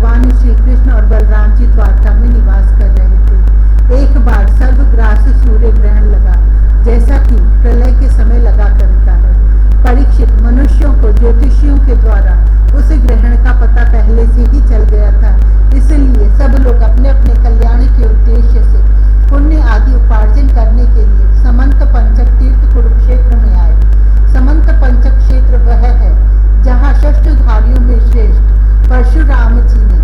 भगवान श्री कृष्ण और बलराम जी द्वारका में निवास कर रहे थे। एक बार सर्वग्रास सूर्य ग्रहण लगा, जैसा कि प्रलय के समय लगा करता है। परीक्षित, मनुष्यों को ज्योतिषियों के द्वारा उस ग्रहण का पता पहले से ही चल गया था, इसलिए सब लोग अपने अपने कल्याण के उद्देश्य से पुण्य आदि उपार्जन करने के लिए समंत पंचक तीर्थ कुरुक्षेत्र में आए। समंत पंचक क्षेत्र वह है जहाँ शस्त्रधारियों में श्रेष्ठ परशुराम जी ने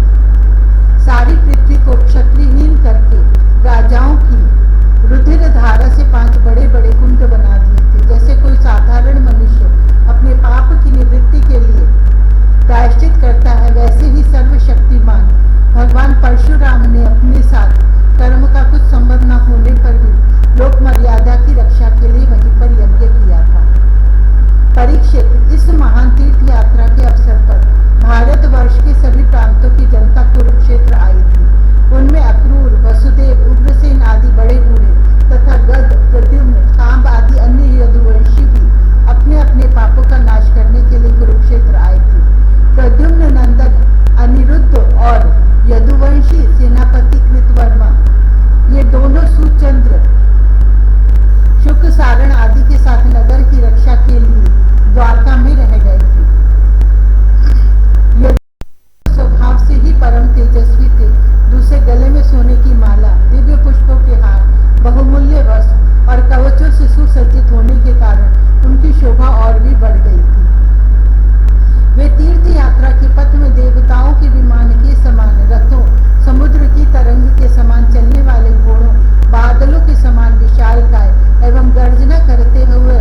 सारी पृथ्वी को क्षत्रियहीन करके राजाओं की रुधिर धारा से 5 बड़े बड़े कुंड बना दिए थे। जैसे कोई साधारण मनुष्य अपने पाप की निवृत्ति के लिए प्रायश्चित करता है, वैसे ही सर्वशक्तिमान भगवान परशुराम ने अपने साथ कर्म का कुछ संबंध न होने पर भी लोक मर्यादा की रक्षा के लिए वहीं पर यज्ञ किया था। परीक्षित, इस महान तीर्थ यात्रा के अवसर पर भारतवर्ष के सभी प्रांतों की जनता कुरुक्षेत्र आई थी। उनमें अक्रूर, वसुदेव, उग्रसेन आदि बड़े बूढ़े तथा गद, प्रद्युम्न, सांब आदि अन्य यदुवंशी भी अपने अपने पापों का नाश करने के लिए कुरुक्षेत्र आए थे। प्रद्युम्न नंदन अनिरुद्ध और यदुवंशी सेनापति कृतवर्मा, ये दोनों सुचंद्र, शुक सारण आदि के साथ नगर की रक्षा के लिए द्वारका में रह गए थे। ये स्वभाव से ही परम तेजस्वी थे। दूसरे गले में सोने की माला, दिव्य पुष्पों के हार, बहुमूल्य वस्त्र और कवचों से सुसज्जित होने के कारण उनकी शोभा और भी बढ़ गई थी। वे तीर्थ यात्रा के पथ में देवताओं के विमान के समान रथों, समुद्र की तरंग के समान चलने वाले घोड़ों, बादलों के समान विशालकाय एवं गर्जना करते हुए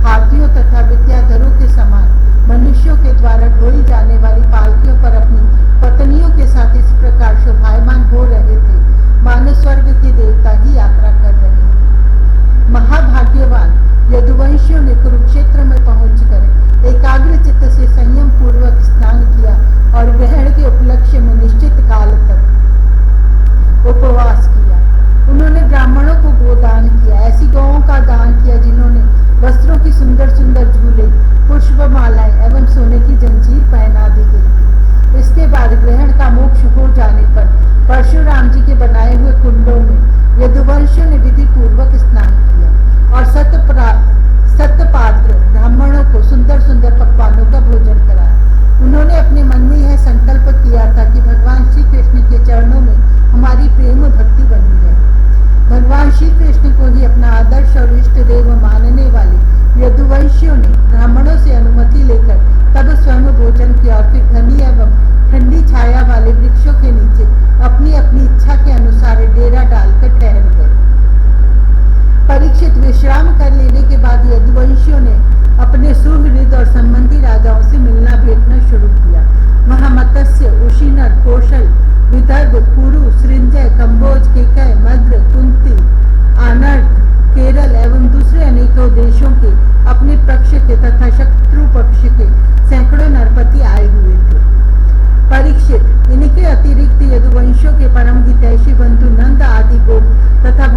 हाथियों तथा विद्याधरों के समान मनुष्यों के द्वारा ढोई जाने वाली पालकियों पर अपनी पत्नियों के साथ इस प्रकार शोभायमान हो रहे थे मानो स्वर्ग के देवता ही यात्रा कर रहे हैं। महाभाग्यवान यदुवंशियों ने कुरुक्षेत्र में पहुंचकर एकाग्र चित्त से संयम पूर्वक स्नान किया और ग्रहण के उपलक्ष्य में निश्चित काल तक उपवास किया। उन्होंने ब्राह्मणों को गोदान किया, ऐसी गौओं का दान किया जिन्होंने वस्त्रों की सुंदर सुंदर झूले, पुष्पमालाएं एवं सोने की जंजीर पहना दी गई थी। इसके बाद ग्रहण का मोक्ष हो जाने पर परशुराम जी के बनाए हुए कुंडों में यदुवंशियों ने विधि पूर्वक स्नान किया और सतपात्र ब्राह्मणों को सुंदर सुंदर पकवानों का भोजन कराया। उन्होंने अपने मन में यह संकल्प किया था कि भगवान श्री कृष्ण के चरणों में हमारी प्रेम भक्ति बनी रहे। भगवान श्री कृष्ण को ही अपना आदर्श और इष्ट देव मानने वाले यदुवंशियों ने ब्राह्मणों से अनुमति लेकर तब स्वयं भोजन किया और फिर घनी एवं ठंडी छाया वाले वृक्षों के नीचे अपनी अपनी इच्छा के अनुसार डेरा डालकर ठहर गए। परीक्षित, विश्राम कर लेने के बाद यदुवंशियों ने अपने सुहृद और संबंधी राजाओं से मिलना भेंटना शुरू किया। वहां मत्स्य, उशीनर, कौशल, विदर्भ, कुरु, सृंजय, कंबोज, केकय, मद्र, कुंती, आनर्त, केरल एवं दूसरे अनेकों देशों के अपने पक्ष के तथा शत्रु पक्ष के सैकड़ों नरपति आए हुए थे। परीक्षित, इनके अतिरिक्त यदुवंशियों के परम हितैषी बंधु नंद आदि गोप तथा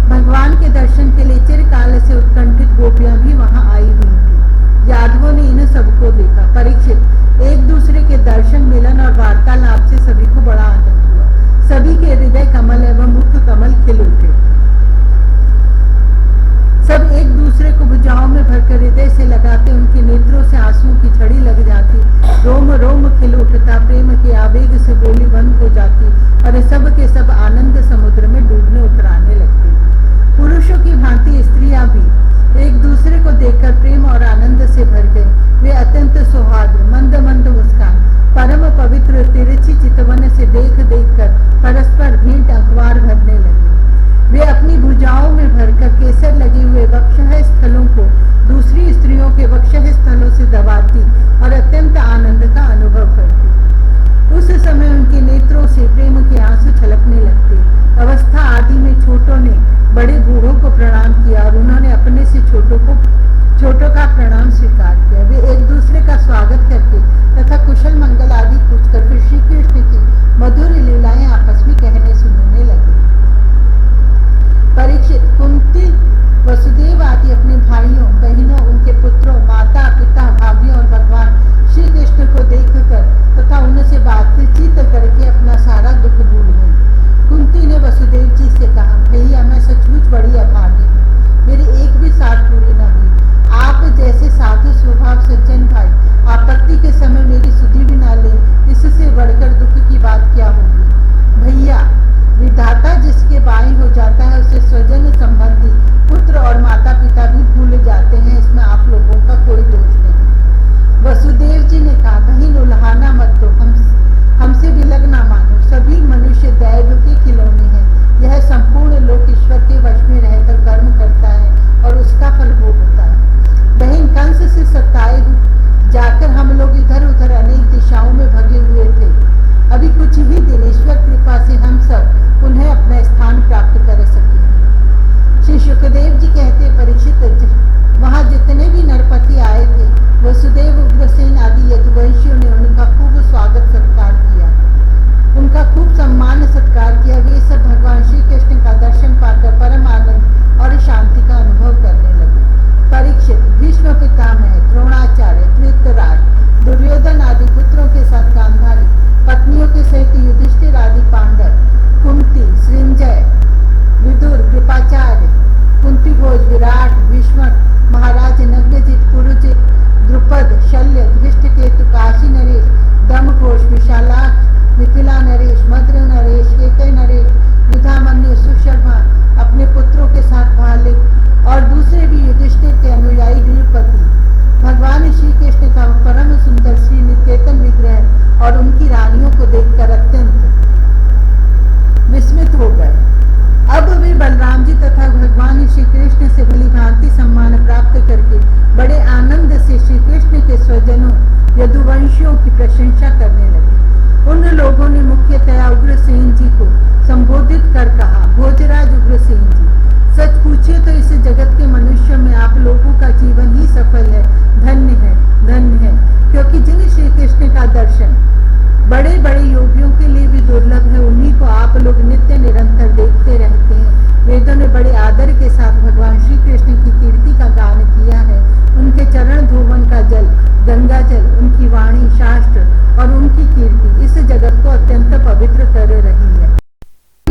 भगवान के दर्शन के लिए चिरकाल से उत्कंठित गोपियां भी वहां आई हुई थी। यादवों ने इन सबको देखा। परीक्षित, एक दूसरे के दर्शन, मिलन और वार्तालाप से सभी को बड़ा आनंद हुआ। सभी के हृदय कमल एवं मुख कमल खिल उठे। सब एक दूसरे को भुजाओं में भरकर हृदय से लगाते, उनके नेत्रों से आंसुओं की झड़ी लग जाती, रोम रोम खिल उठता, प्रेम के आवेग से बोली बंद हो जाती और सब के सब आनंद समुद्र में डूबने उतराने लगते। पुरुषों की भांति स्त्रियां भी एक दूसरे को देखकर प्रेम और आनंद से भर गए। वे अत्यंत सौहार्द, मंद मंद मुस्कान, परम पवित्र तिरछी चितवन से देख देख कर परस्पर भेंट अखबार भरने लगे। वे अपनी भुजाओं में भरकर केसर लगे हुए वक्षः स्थलों को दूसरी स्त्रियों के वक्षः स्थलों से दबाती और अत्यंत आनंद का अनुभव करती। उस समय उनके नेत्रों से प्रेम के आंसू छलकने लगते। अवस्था आदि में छोटों ने बड़े बूढ़ों को प्रणाम किया और उन्होंने अपने से छोटों का प्रणाम स्वीकार किया। वे एक दूसरे का स्वागत करके तथा कुशल मंगल आदि पूछकर फिर श्री कृष्ण की मधुर लीलाएं आपस में कहने सुनने लगे। परीक्षित, कुंती, वसुदेव आदि अपने भाइयों, बहनों, उनके पुत्रों, माता, पिता, भाभियों और भगवान श्री कृष्ण को देखकर तथा उनसे बात तो इस जगत के मनुष्यों में आप लोगों का जीवन ही सफल है, धन्य है, धन्य है, क्योंकि जिन श्री कृष्ण का दर्शन बड़े बड़े योगियों के लिए भी दुर्लभ है, उन्हीं को आप लोग नित्य निरंतर देखते रहते हैं। वेदों ने बड़े आदर के साथ भगवान श्री कृष्ण की कीर्ति का गान किया है। उनके चरण धोवन का जल, गंगा जल, उनकी वाणी, शास्त्र और उनकी कीर्ति इस जगत को अत्यंत पवित्र कर रही है।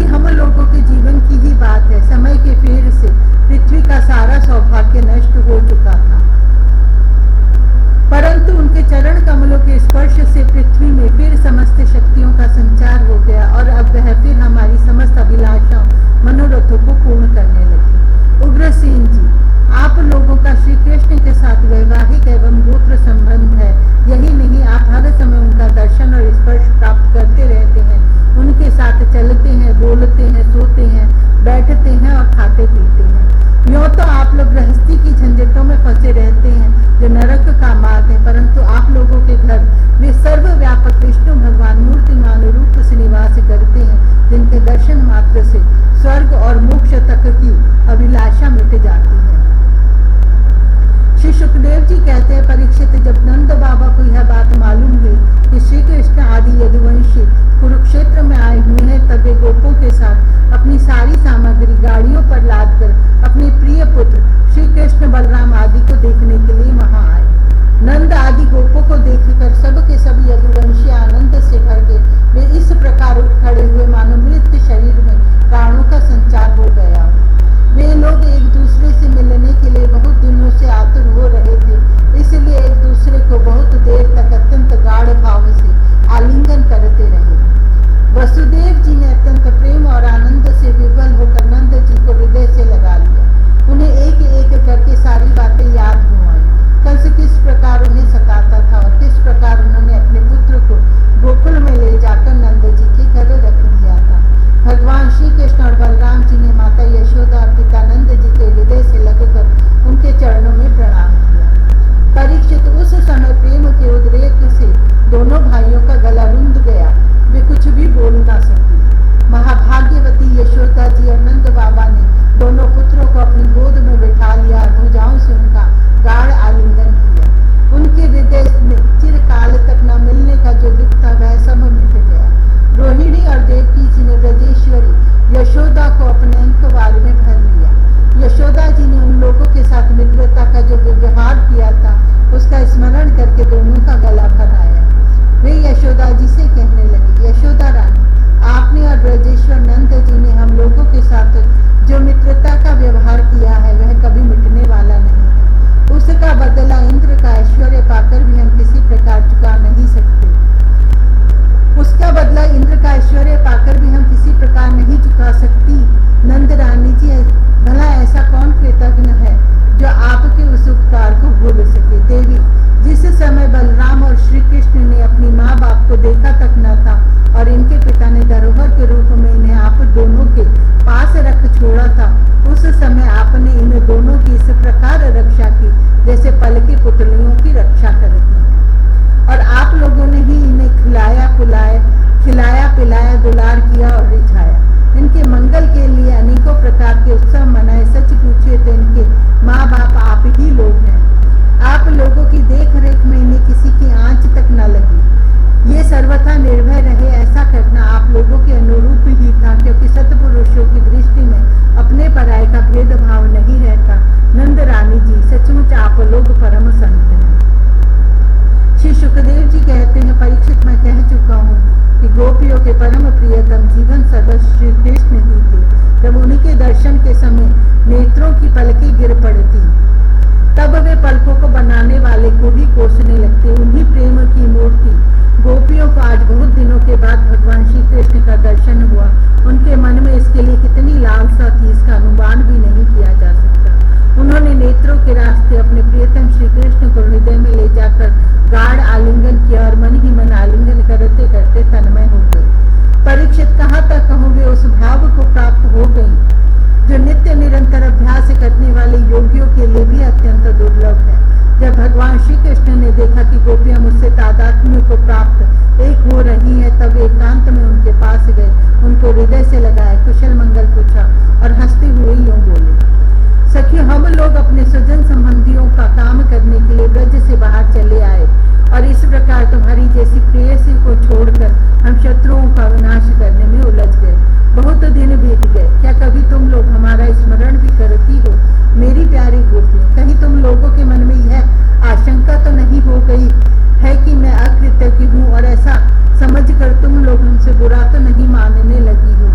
हम लोगों के जीवन की ही बात है। समय के फेर से पृथ्वी का सारा सौभाग्य नष्ट हो चुका था, परंतु उनके चरण कमलों के स्पर्श से पृथ्वी में फिर समस्त शक्तियों का संचार हो गया और अब वह फिर हमारी समस्त अभिलाषाओं, मनोरथों को पूर्ण करने लगी। उग्रसेन जी, आप लोगों का श्री कृष्ण के साथ वैवाहिक एवं गोत्र संबंध है। यही नहीं, आप हर समय उनका दर्शन और स्पर्श प्राप्त करते रहते हैं। उनके साथ चलते हैं, बोलते हैं, सोते हैं, बैठते हैं और खाते पीते हैं। यूं तो आप लोग गृहस्थी की झंझटों में फंसे रहते हैं, जो नरक का मार्ग है, परंतु आप लोगों के घर वे सर्वव्यापक विष्णु भगवान मूर्तिमान रूप से निवास करते हैं, जिनके दर्शन मात्र से स्वर्ग और मोक्ष तक की अभिलाषा मिट जाती है। श्री सुखदेव जी कहते हैं, परीक्षित, जब नंद बाबा को यह बात मालूम हुई कि श्री कृष्ण आदि यदुवंशी कुरुक्षेत्र में आए हुए हैं, तब वे गोपों के साथ अपनी सारी सामग्री गाड़ियों पर लादकर अपने प्रिय पुत्र श्री कृष्ण बलराम आदि को देखने के लिए वहां आए। नंद आदि गोपों को देखकर सब के सब यदुवंशी आनंद से भर गए। वे इस प्रकार उठ खड़े हुए मानो मृत शरीर में प्राणों का संचार हो गया। वे लोग एक दूसरे से मिलने के लिए बहुत दिनों से आतुर हो रहे थे, इसलिए एक दूसरे को बहुत देर तक अत्यंत गाढ़ भाव से आलिंगन करते रहे। वसुदेव जी ने अत्यंत प्रेम और आनंद से विवल होकर नंद जी को हृदय से लगा लिया। उन्हें एक एक करके सारी बातें याद हो आई। कंस किस प्रकार उन्हें सताता था और किस प्रकार उन्होंने अपने पुत्र को गोकुल में ले जाकर नंद जी के घर रख दिया था। भगवान श्री कृष्ण और बलराम जी ने माता यशोदा और पिता नंद जी के हृदय से लगकर उनके चरणों में प्रणाम किया। परीक्षित, उस समय प्रेम के उद्रेक से दोनों भाइयों का गला रुंध गया, वे कुछ भी बोल ना सके। महाभाग्यवती यशोदा जी और नंद बाबा ने दोनों पुत्रों को अपनी गोद में बैठा लिया और भुजाओं से उनका गाढ़ आलिंगन किया। उनके हृदय में चिरकाल तक न मिलने का जो दुख था वह सब मिट गया। रोहिणी और देवकी जी ने ब्रजेश्वरी यशोदा को अपने अंकवार में भर लिया। यशोदा जी ने उन लोगों के साथ मित्रता का जो व्यवहार किया था उसका स्मरण करके दोनों का गला भराया। वे यशोदा जी से कहने लगी, यशोदा रानी, आपने और ब्रजेश्वर नंद जी ने हम लोगों के साथ जो मित्रता का व्यवहार किया है वह कभी मिटने वाला नहीं है। उसका बदला इंद्र का ऐश्वर्य पाकर भी हम किसी प्रकार चुका नहीं सकते। उसका बदला इंद्र का ऐश्वर्य पाकर भी हम किसी प्रकार नहीं चुका सकती। नंद रानी जी, भला ऐसा कौन कृतज्ञ है जो आपके उस उपकार को भूल सके। देवी, जिस समय बलराम और श्री कृष्ण ने अपनी माँ बाप को देखा तक न था और इनके पिता ने धरोहर के रूप में इन्हें आप दोनों के पास रख छोड़ा था, उस समय आपने इन दोनों की इस प्रकार रक्षा की जैसे पल की पुतलियों की रक्षा करती है। और आप लोगों ने ही इन्हें खिलाया पिलाया, दुलार किया और रिझाया। इनके मंगल के लिए अनेकों प्रकार के उत्सव मनाए। सच पूछे तो इनके माँ बाप आप ही लोग हैं। आप लोगों की देख रेख में इन्हें किसी की आंच तक न लगी। ये सर्वथा निर्भय रहे, ऐसा करना आप लोगों के अनुरूप ही था, क्योंकि सत्पुरुषों की दृष्टि में अपने पराये का भेदभाव नहीं रहता। नंद रानी जी, सचमुच आप लोग परम संत हैं। श्री सुखदेव जी कहते हैं, परीक्षित, मैं कह चुका हूँ कि गोपियों के परम प्रियतम जीवन सदस्य श्री कृष्ण ही थे। जब उन्हीं के दर्शन के समय नेत्रों की पलकें गिर पड़ती, तब वे पलकों को बनाने वाले को भी कोसने लगते। उन्हीं प्रेम की मूर्ति गोपियों को आज बहुत दिनों के बाद भगवान श्री कृष्ण का दर्शन हुआ। उनके मन में इसके लिए कितनी लालसा थी, इसका अनुमान भी नहीं किया जा सकता। उन्होंने नेत्रों के रास्ते अपने प्रियतम श्री कृष्ण को हृदय में ले जाकर गाढ़ आलिंगन किया और मन ही मन आलिंगन करते करते तन्मय हो गई। परीक्षित, कहाँ तक कहोगे उस भाव को प्राप्त हो गई जो नित्य निरंतर अभ्यास करने वाले योगियों के लिए भी अत्यंत दुर्लभ है। जब भगवान श्री कृष्ण ने देखा कि गोपियां मुझसे तादात्म्य को प्राप्त एक हो रही हैं, तब एकांत में उनके पास गए, उनको हृदय से लगाए, कुशल मंगल पूछा और हंसते हुए यूं बोले, प्रकार तुम्हारी जैसी प्रेयसी को छोड़कर हम शत्रुओं का विनाश करने में उलझ गए। बहुत दिन बीत गए, क्या कभी तुम लोग हमारा स्मरण भी करती हो? मेरी प्यारी गोपियों, कहीं तुम लोगों के मन में यह आशंका तो नहीं हो गई है कि मैं अकृतज्ञ हूँ और ऐसा समझकर तुम लोग हमसे बुरा तो नहीं मानने लगी हो?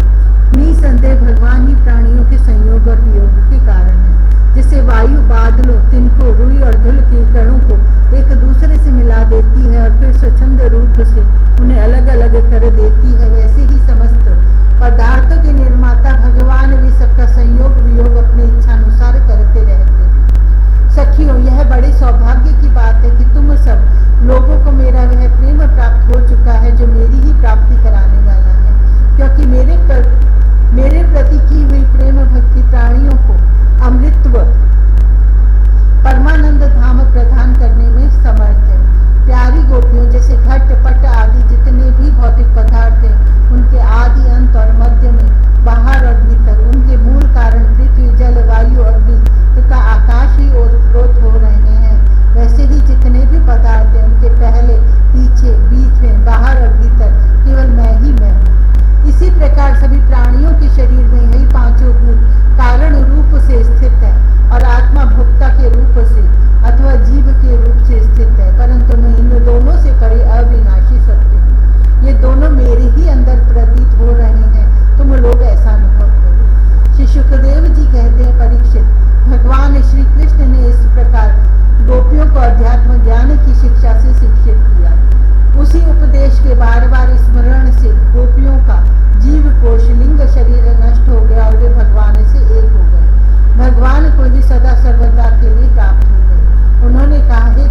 निसंदेह भगवान ही प्राणियों के संयोग और वियोग के कारण है। जैसे वायु बादलों, तिनको, रुई और धूल के कणों को एक दूसरे से मिला देती है और फिर स्वच्छंद रूप से उन्हें अलग अलग कर देती है, वैसे ही समस्त पदार्थों के निर्माता भगवान भी सबका संयोग वियोग अपनी इच्छानुसार करते रहते हैं। सखियों, यह बड़े सौभाग्य की बात है कि तुम सब लोगों को मेरा वह प्रेम प्राप्त हो चुका है जो मेरी ही प्राप्ति कराने वाला है, क्योंकि मेरे प्रति की हुई प्रेम भक्ति प्राणियों को अमृतत्व परमानंद धाम प्रदान करने में समर्थ है। प्यारी गोपियों, जैसे घट पट आदि जितने भी भौतिक पदार्थ हैं, उनके आदि अंत और मध्य में, बाहर और भीतर, उनके मूल कारण पृथ्वी, जल, वायु, अग्नि तथा आकाश ही ओतप्रोत हो रहे हैं, वैसे ही जितने भी पदार्थ हैं उनके पहले, पीछे, बीच में, बाहर और भीतर केवल मैं ही मैं हूँ। इसी प्रकार सभी प्राणियों के शरीर में यही पांचों भूत कारण रूप से स्थित है और आत्मा भोक्ता के रूप से अथवा जीव के रूप से स्थित है, परंतु मैं इन दोनों से परे अविनाशी सत्य हूँ। ये दोनों मेरे ही अंदर प्रतीत हो रहे हैं, तुम लोग ऐसा अनुभव करो। श्री सुखदेव जी कहते हैं, परीक्षित, भगवान श्री कृष्ण ने इस प्रकार गोपियों को अध्यात्म ज्ञान की शिक्षा से शिक्षित किया। उसी उपदेश के बार बार स्मरण से गोपियों का जीव कोश लिंग शरीर नष्ट हो गया और वे भगवान से एक हो गए, भगवान को ही सदा सर्वदा के लिए प्राप्त हो गए। उन्होंने कहा, हे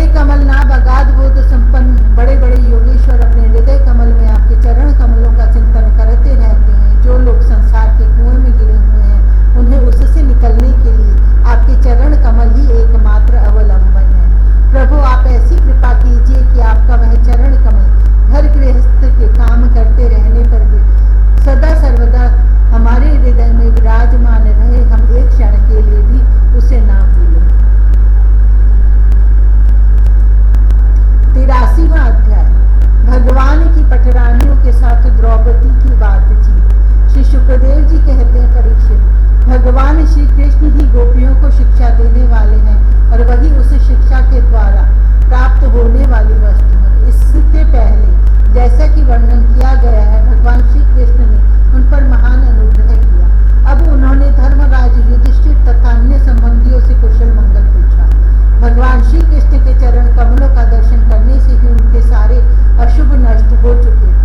कमलनाथ, अगाध बोध संपन्न बड़े बड़े योगेश्वर अपने हृदय कमल में आपके चरण कमलों का चिंतन करते रहते हैं। जो लोग संसार के कुएं में गिरे हुए हैं, उन्हें उससे निकलने के लिए आपके चरण कमल ही एकमात्र अवलंबन है। प्रभु, आप ऐसी कृपा कीजिए कि आपका वह चरण कमल घर गृहस्थ के काम करते रहने पर भी सदा सर्वदा हमारे हृदय में विराजमान रहे, हम एक क्षण के लिए भी उसे ना भूलें। 83वां अध्याय, भगवान की पटरानियों के साथ द्रौपदी की बातचीत। श्री सुखदेव जी कहते हैं, परीक्षित, भगवान श्री कृष्ण ही गोपियों को शिक्षा देने वाले हैं और वही उस शिक्षा के द्वारा प्राप्त होने वाली वस्तु है। इसके पहले जैसा कि वर्णन किया गया है, भगवान श्री कृष्ण ने उन पर महान अनुग्रह किया। अब उन्होंने धर्मराज युधिष्ठिर तथा अन्य संबंधियों से कुशल मंगल पूछा। भगवान श्री कृष्ण के चरण कमलों का दर्शन करने से ही उनके सारे अशुभ नष्ट हो चुके थे।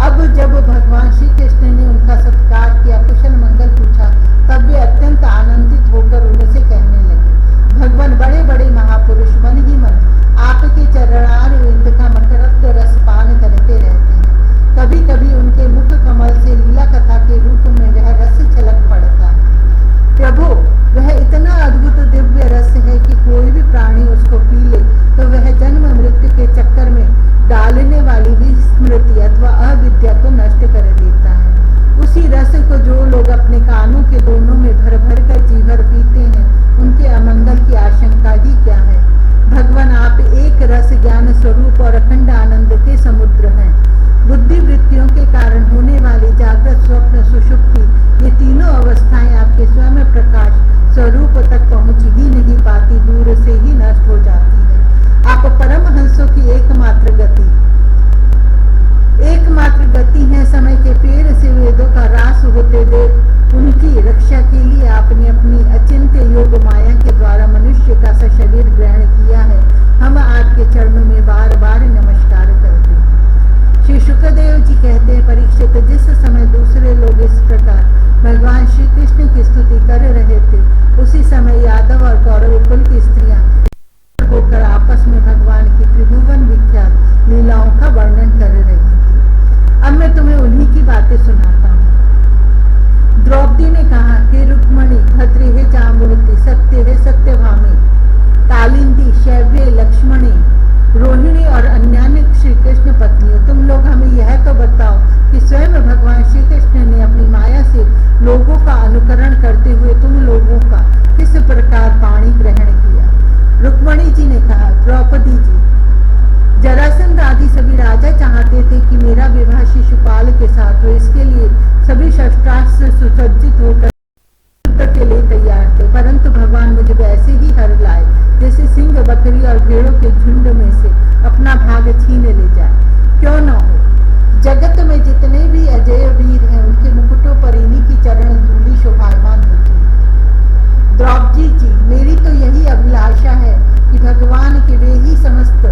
अब जब भगवान श्री कृष्ण ने उनका सत्कार किया, कुशल मंगल पूछा, तब वे अत्यंत आनंदित होकर उनसे कहने लगे, भगवान, बड़े बड़े महापुरुष मन ही मन आपके चरणार विंद का मकरंद रस पान करते रहते हैं। कभी कभी उनके मुख कमल से लीला कथा के रूप में वह रस छलक पड़ता है। प्रभु, वह इतना अद्भुत दिव्य रस है कि कोई भी प्राणी उसको पी ले तो वह जन्म मृत्यु के चक्कर में डालने वाली भी स्मृति अथवा अविद्या को नष्ट कर देता है। उसी रस को जो लोग अपने कानों के दोनों में भर भर कर जी भर पीते हैं, उनके अमंगल की आशंका ही क्या है। भगवान, आप एक रस ज्ञान स्वरूप और अखंड आनंद के समुद्र हैं। बुद्धि वृत्तियों के कारण होने वाली जागृत, स्वप्न, सुषुप्ति, ये तीनों अवस्थाएं आपके स्वयं प्रकाश स्वरूप तक पहुंच ही नहीं पाती, दूर से ही नष्ट हो जाती है। आप परमहंसों की एकमात्र गति है। समय के पेड़ से वेदों का रास होते देख उनकी रक्षा के लिए आपने अपनी अचिंत्य योग माया के द्वारा मनुष्य का शरीर ग्रहण किया है। हम आपके चरणों में बार बार नमस्कार करते हैं। श्री सुखदेव जी कहते हैं, परीक्षित, जिस समय दूसरे लोग इस प्रकार भगवान श्री कृष्ण की स्तुति कर रहे थे, उसी समय यादव और कौरव कुल की स्त्रियां होकर आपस में भगवान की त्रिभुवन विख्यात लीलाओं का वर्णन कर रही थी। अब मैं तुम्हें उन्हीं की बातें सुनाता हूँ। द्रौपदी ने कहा कि रुक्मणी, भद्रे हे जाम्बवती, सत्य हे सत्यभामी, कालिंदी, शैव्य, लक्ष्मणी, रोहिणी और अन्यान्य श्री कृष्ण पत्नियों, तुम लोग हमें यह तो बताओ कि स्वयं भगवान श्री कृष्ण ने अपनी माया से लोगों का अनुकरण करते हुए तुम लोगों का किस प्रकार पाणी ग्रहण किया। रुक्मणी जी ने कहा, तो इसके लिए सभी शस्त्रास्त्र सुसज्जित होकर युद्ध के लिए तैयार थे। परंतु भगवान मुझे वैसे ही हर लाए जैसे सिंह बकरी और भेड़ों के झुंड में से अपना भाग छीन ले जाए। क्यों न हो, जगत में जितने भी अजय वीर हैं उनके मुकुटों पर इन्हीं की चरण धूलि शोभायमान होती है। द्रौपदी जी, मेरी तो यही अभिलाषा है कि भगवान के वे ही समस्त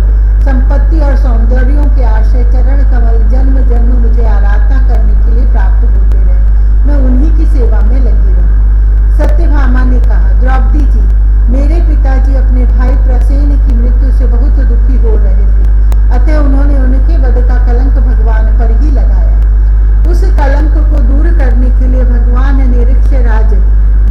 संपत्ति और सौंदर्यों के आश्रय चरण कमल जन्म जन्म मुझे आराधना करने के लिए प्राप्त होते रहे, मैं उन्हीं की सेवा में लगी रहूं। सत्यभामा ने कहा, द्रौपदी जी, मेरे पिताजी अपने भाई प्रसेन की मृत्यु से बहुत दुखी हो रहे थे, अतः उन्होंने उनके वध का कलंक भगवान पर ही लगाया। उस कलंक को दूर करने के लिए भगवान ने ऋक्षराज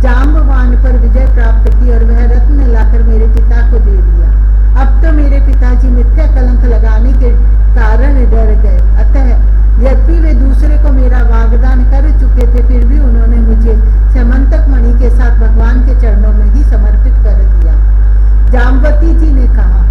जाम्बवान पर विजय प्राप्त की और वह रत्न लाकर मेरे पिता को दे दिया। अब तो मेरे पिताजी मिथ्या कलंक लगाने के कारण डर गए, अतः यद्यपि वे दूसरे को मेरा वाग्दान कर चुके थे, फिर भी उन्होंने मुझे स्यमंतक मणि के साथ भगवान के चरणों में ही समर्पित कर दिया। जाम्बवती जी ने कहा,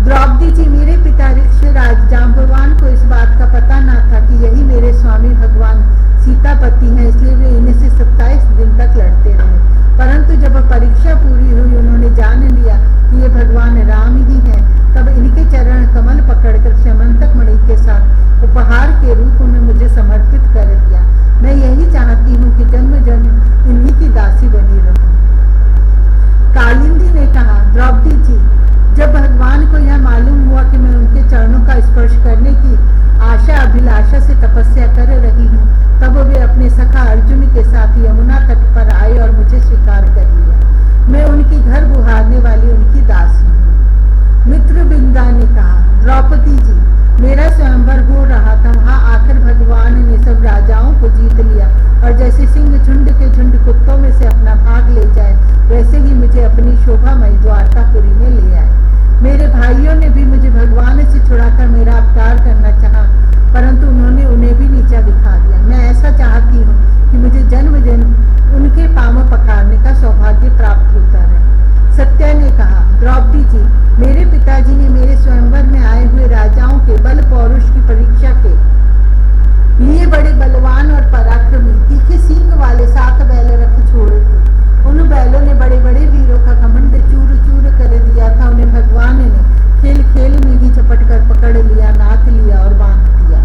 द्रौपदी जी, मेरे पिता ऋक्षराज जाम्बवान को इस बात का पता न था कि यही मेरे स्वामी भगवान सीतापति हैं, इसलिए वे इनसे 27 दिन तक लड़ते रहे। परंतु जब परीक्षा पूरी हुई, उन्होंने जान लिया कि ये भगवान राम ही हैं, तब इनके चरण कमल पकड़कर स्यमंतक मणि के साथ उपहार के रूप में मुझे समर्पित कर दिया। मैं यही चाहती हूँ कि जन्म जन्म इन्हीं की दासी बनी रहूं। कालिंदी ने कहा, द्रौपदी जी, जब भगवान को यह मालूम हुआ कि मैं उनके चरणों का स्पर्श करने की आशा अभिलाषा से तपस्या कर रही हूँ, तब वे अपने सखा अर्जुन के साथ यमुना तट पर आए और मुझे स्वीकार कर लिया। मैं उनकी घर बुहारने वाली उनकी दासी हूँ। मित्रविंदा ने कहा, द्रौपदी जी, मेरा स्वयंवर हो रहा था, वहां आकर भगवान ने सब राजाओं को जीत लिया और जैसे सिंह झुंड के झुंड कुत्तों में से अपना भाग ले जाए, वैसे ही मुझे अपनी शोभामयी द्वारकापुरी में ले आए। मेरे भाइयों ने भी मुझे भगवान से छुड़ाकर मेरा अपकार करना चाहा, परंतु उन्होंने उन्हें भी नीचा दिखा दिया। मैं ऐसा चाहती हूँ कि मुझे जन्म जन्म उनके पांव पखारने का सौभाग्य प्राप्त होता रहे। सत्या ने कहा, द्रौपदी जी, मेरे पिताजी ने मेरे स्वयंवर में आए हुए राजाओं के बल पौरुष की परीक्षा के लिए बड़े बलवान और पराक्रमी तीखे सींग वाले 7 बैल रख छोड़े थे। उन बैलों ने बड़े बड़े वीरों का घमंड चूर चूर कर दिया था। उन्हें भगवान ने खेल खेल में ही झपट कर पकड़ लिया, नाथ लिया और बांध दिया,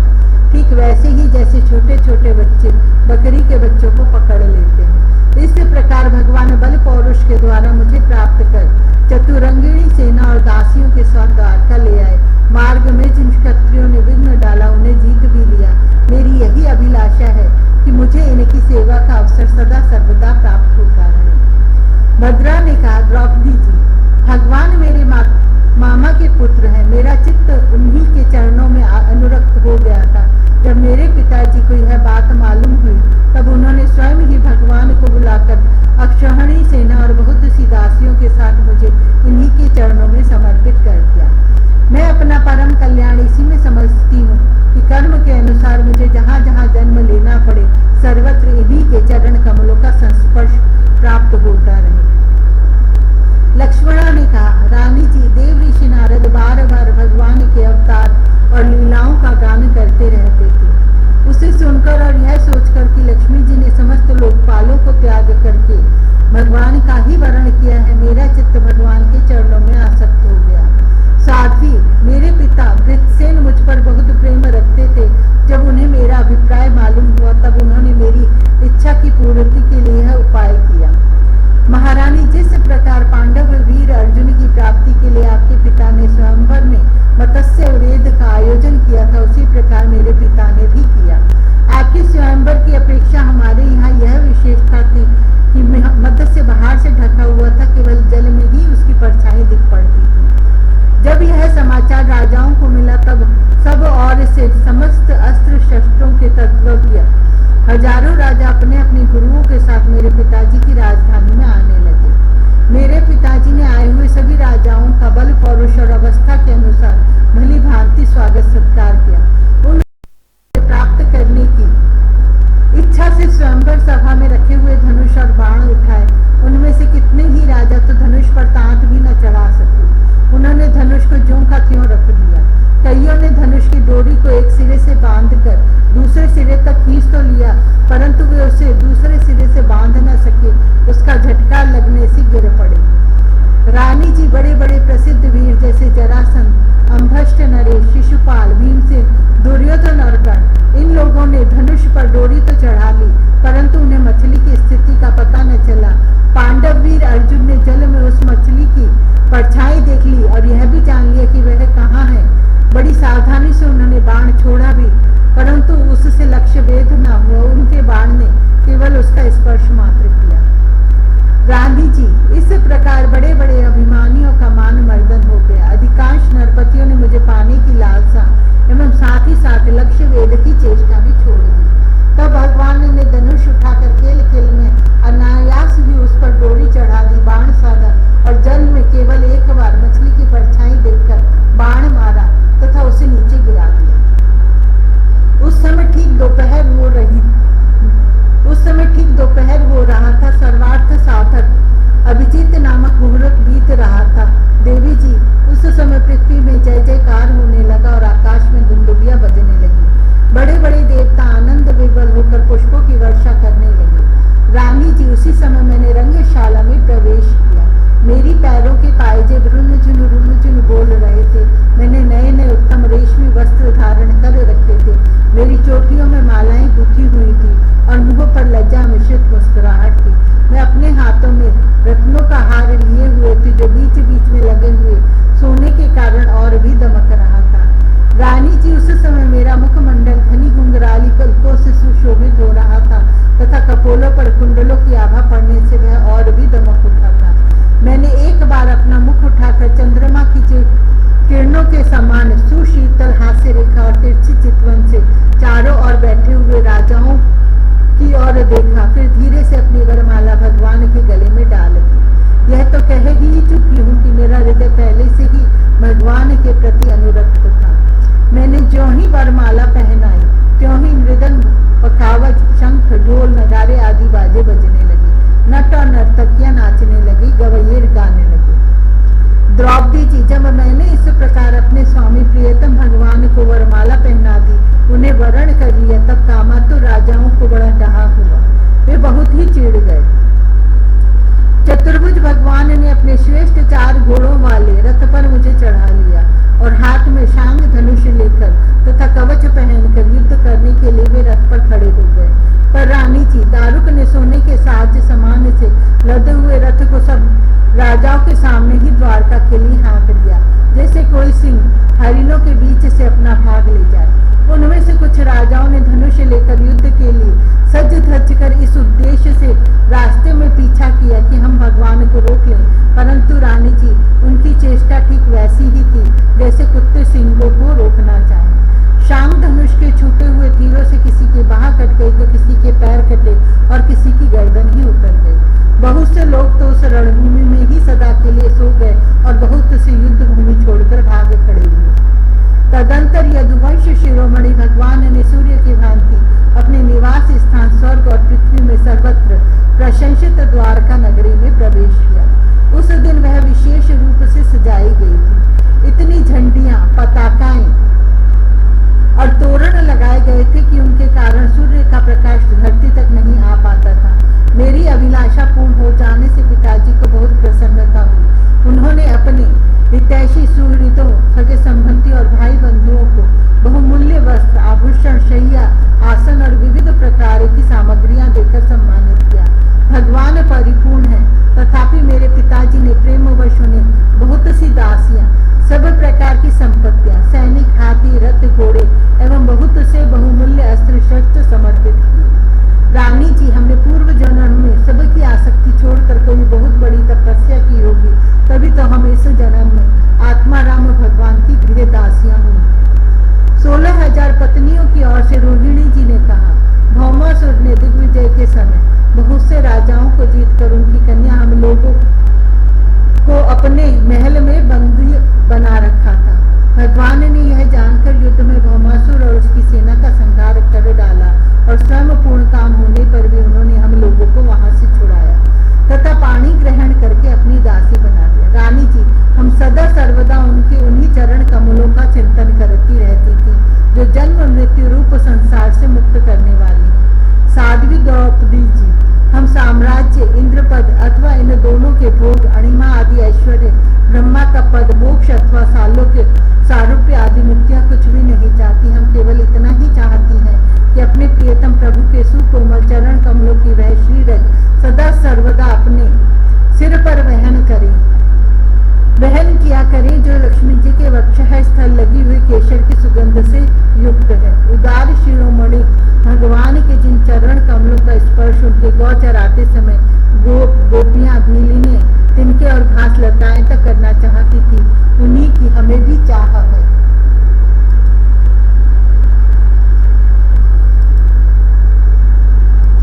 ठीक वैसे ही जैसे छोटे छोटे बच्चे बकरी के बच्चों को पकड़ लेते हैं। इस प्रकार भगवान बल पौरुष के द्वारा मुझे प्राप्त कर चतुरंगिणी सेना और दासियों के साथ द्वारका ले आए। मार्ग में जिन क्षत्रियों ने विघ्न डाला, उन्हें जीत भी लिया। मेरी यही अभिलाषा है कि मुझे इनकी सेवा का अवसर सदा सर्वदा प्राप्त होता रहे। भद्रा ने कहा, द्रौपदी जी, भगवान मेरे मामा के पुत्र हैं। मेरा चित्त उन्हीं के चरणों में अनुरक्त हो गया था। जब मेरे पिताजी को यह बात मालूम हुई, तब उन्होंने स्वयं ही भगवान को बुलाकर अक्षौहिणी सेना और बहुत सी दासियों के साथ मुझे इन्हीं के चरणों में समर्पित कर दिया। मैं अपना परम कल्याण इसी में समझती हूँ कि कर्म के अनुसार मुझे जहाँ जहाँ जन्म लेना पड़े, सर्वत्र इन्हीं के चरण कमलों का संस्पर्श प्राप्त होता रहे। लक्ष्मणा ने कहा, रानी जी, देव ऋषि नारद बार बार भगवान के अवतार और लीलाओं का गान करते रहते थे। उसे सुनकर और यह सोचकर कि लक्ष्मी जी ने समस्त लोकपालों को त्याग करके भगवान का ही वर्ण किया है, मेरा चित्त भगवान के चरणों में आसक्त हो गया। साध्वी, मेरे पिता वृत्रसेन मुझ पर बहुत प्रेम रखते थे। जब उन्हें मेरा अभिप्राय मालूम हुआ, तब उन्होंने मेरी इच्छा की पूर्ति के लिए यह उपाय किया। महारानी, जिस प्रकार पांडव वीर अर्जुन की प्राप्ति के लिए आपके पिता ने स्वयंवर में मत्स्य वेद का आयोजन किया था, उसी प्रकार मेरे पिता ने भी किया। आपके स्वयंवर की अपेक्षा हमारे यहाँ यह विशेषता थी कि मत्स्य बाहर से ढका हुआ था, केवल जल में ही उसकी परछाई दिख पड़ती थी। जब यह समाचार राजाओं को मिला, तब सब और से समस्त अस्त्र शस्त्रों के तत्वज्ञ हजारों राजा अपने अपने गुरुओं के साथ मेरे पिताजी की राजधानी में आने लगे। मेरे पिताजी ने आए हुए सभी राजाओं का बल पौरुष और अवस्था के अनुसार भली भांति स्वागत सत्कार किया। उन प्राप्त करने की इच्छा से स्वयंवर सभा में रखे हुए धनुष और बाण उठाए। उनमें से कितने ही राजा तो धनुष पर तांत भी न चढ़ा सके। उन्होंने धनुष को ज्यों का त्यों रख दिया। कईयों ने धनुष की डोरी को एक सिरे से बांधकर दूसरे सिरे तक खींच तो लिया, परंतु वे उसे दूसरे सिरे से बांध न सके। उसका झटका लगने से गिर पड़े। रानी जी बड़े बड़े प्रसिद्ध वीर जैसे जरासंध, अंभष्ट, नरेश, शिशुपाल, भीमसेन, दुर्योधन और कर्ण, इन लोगों ने धनुष पर डोरी तो चढ़ा ली, परंतु उन्हें मछली की स्थिति का पता न चला। पांडव वीर अर्जुन ने जल में उस मछली की परछाई देख ली और यह भी जान लिया कि वह कहाँ है। बड़ी सावधानी से उन्होंने बाण छोड़ा भी, परंतु उससे लक्ष्य भेद न हुआ। उनके बाण ने केवल उसका स्पर्श मात्र किया। रानी जी, इस प्रकार बड़े बड़े अभिमानियों का मान मर्दन हो गया। अधिकांश नरपतियों ने मुझे पाने की लालसा एवं साथ ही साथ लक्ष्य वेद की चेष्टा भी छोड़ दी। तब भगवान ने धनुष उठाकर खेल खेल में अनायास ही उस पर डोरी चढ़ा दी, बाण साधा और जल में केवल एक बार मछली की परछाई देखकर बाण मारा तथा उसे नीचे गिरा दिया। उस समय ठीक दोपहर हो रहा था। सर्वार्थ साधक अभिजीत नामक मुहूर्त बीत रहा था। देवी जी, उस समय पृथ्वी में जय जयकार होने लगा और आकाश में दुंदुभियां बजने लगी। बड़े बड़े देवता आनंद विवल होकर पुष्पों की वर्षा करने लगे। रानी जी, उसी समय मैंने रंगशाला में प्रवेश किया। मेरी पैरों के पायजे रुन-झुन बोल रहे थे। मैंने नए नए उत्तम रेशमी वस्त्र धारण कर रखे थे। मेरी चोटियों में मालाएं गुथी हुई थी और मुंह पर लज्जा मिश्रित मुस्कुराहट थी। मैं अपने हाथों में रत्नों का हार लिए हुए थे जो बीच बीच में लगे हुए सोने के कारण और भी दमक रहा था। रानी जी, उस समय मेरा मुखमंडल घनी घुंघराली पलकों से सुशोभित हो रहा था तथा कपोलों पर कुंडलों की आभा पड़ने से वह और भी दमक उठा था। मैंने एक बार अपना मुख उठाकर चंद्रमा की किरणों के समान सुशीतल हास्य रेखा और तिरछी चितवन से चारों ओर बैठे हुए राजाओं की ओर देखा। फिर धीरे से अपनी वरमाला भगवान के गले में डाल दी। यह तो कह ही चुकी हूँ कि मेरा हृदय पहले से ही भगवान के प्रति अनुरक्त था। मैंने ज्यों ही वरमाला पहनाई त्यों ही मृदंग, पखावज, शंख, ढोल, नगारे आदि बाजे बजने लगे। नट और नर्तकियां नाचने लगी, गवैये गाने लगे। द्रौपदी जी, जब मैंने इस प्रकार अपने स्वामी प्रियतम भगवान को वरमाला पहना दी, उन्हें वरण कर लिया, तब कामातुर राजाओं को बड़ा डहा हुआ। वे बहुत ही चिढ़ गए। चतुर्भुज भगवान ने अपने श्रेष्ठ 4 घोड़ों वाले रथ पर मुझे चढ़ा लिया और हाथ में शांग धनुष लेकर तथा कवच पहनकर युद्ध करने के लिए वे रथ पर खड़े हो गए। पर रानी जी, दारुक ने सोने के साज समान से लदे हुए रथ को सब राजाओं के सामने ही द्वारका के लिए हाँक दिया, जैसे कोई सिंह हरिणों के बीच से अपना भाग ले जाए। उनमें से कुछ राजाओं ने धनुष लेकर युद्ध के लिए सज धज कर इस उद्देश्य से रास्ते में पीछा किया कि हम भगवान को रोक लें, परंतु रानी जी, उनकी चेष्टा ठीक वैसी ही थी जैसे कुत्ते सिंहों को रोकना चाहें। शांग धनुष के छूटे हुए तीरों से किसी की बाह कट गई तो किसी के पैर कटे और किसी की गर्दन ही उतर गई। बहुत से लोग तो उस रणभूमि में ही सदा के लिए सो गए और बहुत से युद्ध भूमि छोड़कर भाग खड़े हुए। तदंतर यदुवंश शिरोमणि भगवान ने सूर्य की भांति अपने निवास स्थान स्वर्ग और पृथ्वी में सर्वत्र प्रशंसित द्वारका नगरी में प्रवेश किया। उस दिन वह विशेष रूप से सजाई गई थी। इतनी झंडियां, पताकाएं और तोरण लगाए गए थे कि उनके कारण सूर्य का प्रकाश धरती तक नहीं आ पाता था। मेरी अभिलाषा पूर्ण हो जाने से पिताजी को बहुत प्रसन्नता हुई। उन्होंने अपने हितैषी सुहृदों, सगे संबंधी और भाई बंधुओं को बहुमूल्य वस्त्र, आभूषण, शैया, आसन और विविध प्रकार की सामग्रियां देकर सम्मानित किया। भगवान परिपूर्ण है, तथापि मेरे पिताजी ने प्रेमवश उन्हें बहुत सी दासियां, सब प्रकार की संपत्तियां, सैनिक, हाथी, रथ, घोड़े एवं बहुत से बहुमूल्य अस्त्र शस्त्र समर्पित किए। रानी जी, हमने पूर्व जन्म में सबकी आसक्ति छोड़कर कोई बहुत बड़ी तपस्या की होगी, तभी तो हम इस जन्म में आत्मा राम भगवान की गृह दासियां हुई। 16,000 पत्नियों की ओर से रोहिणी जी ने कहा, भौमासुर ने दिग्विजय के समय बहुत से राजाओं को जीतकर उनकी कन्या हम लोगों को अपने महल में बंदी बना रखा था। भगवान ने यह जानकर युद्ध में भौमासुर और उसकी सेना का संहार कर डाला और स्वयं पूर्ण काम होने पर भी उन्होंने हम लोगों को वहां से छुड़ाया तथा पानी ग्रहण करके अपनी दासी बना दिया। रानी जी, हम सदा सर्वदा उनके उन्हीं चरण कमलों का चिंतन करती रहती थी जो जन्म मृत्यु रूप संसार से मुक्त कर मोक्ष अथवा सारूप्य आदि मुक्तियाँ कुछ भी नहीं चाहती। हम केवल इतना ही चाहती हैं कि अपने प्रियतम प्रभु के सुकोमल चरण कमलों की वह श्रीरज सदा सर्वदा अपने सिर पर वहन किया करें, जो लक्ष्मी जी के वक्षः स्थल लगी हुई केशर की सुगंध से युक्त है। उदार शिरोमणि भगवान के जिन चरण कमलों का स्पर्श उनके गौ चराते समय गोपियां भीली ने